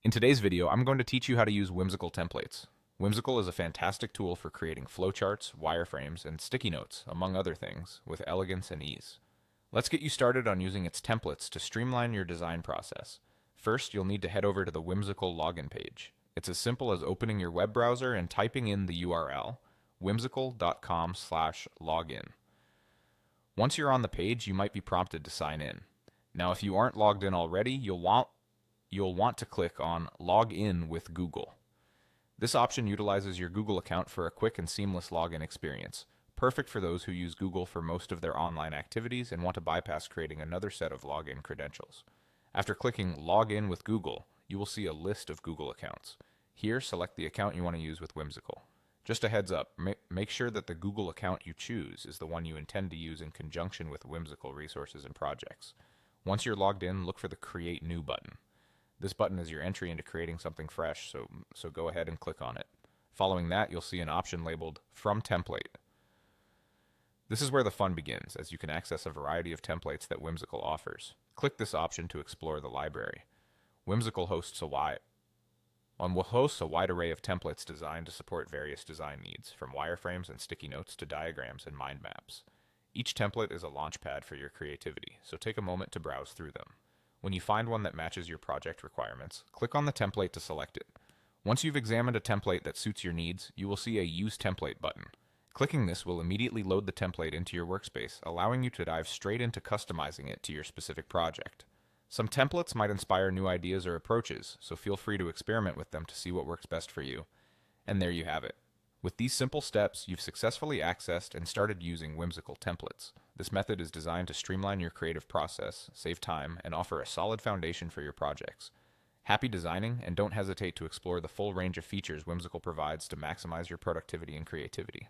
In today's video, I'm going to teach you how to use Whimsical templates. Whimsical is a fantastic tool for creating flowcharts, wireframes, and sticky notes, among other things, with elegance and ease. Let's get you started on using its templates to streamline your design process. First, you'll need to head over to the Whimsical login page. It's as simple as opening your web browser and typing in the URL, whimsical.com/login. Once you're on the page, you might be prompted to sign in. Now, if you aren't logged in already, you'll want to click on Log In with Google. This option utilizes your Google account for a quick and seamless login experience, perfect for those who use Google for most of their online activities and want to bypass creating another set of login credentials. After clicking Log In with Google, you will see a list of Google accounts. Here, select the account you want to use with Whimsical. Just a heads up, make sure that the Google account you choose is the one you intend to use in conjunction with Whimsical resources and projects. Once you're logged in, look for the Create New button. This button is your entry into creating something fresh, so go ahead and click on it. Following that, you'll see an option labeled From Template. This is where the fun begins, as you can access a variety of templates that Whimsical offers. Click this option to explore the library. Whimsical hosts a wide array of templates designed to support various design needs, from wireframes and sticky notes to diagrams and mind maps. Each template is a launchpad for your creativity, so take a moment to browse through them. When you find one that matches your project requirements, click on the template to select it. Once you've examined a template that suits your needs, you will see a Use Template button. Clicking this will immediately load the template into your workspace, allowing you to dive straight into customizing it to your specific project. Some templates might inspire new ideas or approaches, so feel free to experiment with them to see what works best for you. And there you have it. With these simple steps, you've successfully accessed and started using Whimsical templates. This method is designed to streamline your creative process, save time, and offer a solid foundation for your projects. Happy designing, and don't hesitate to explore the full range of features Whimsical provides to maximize your productivity and creativity.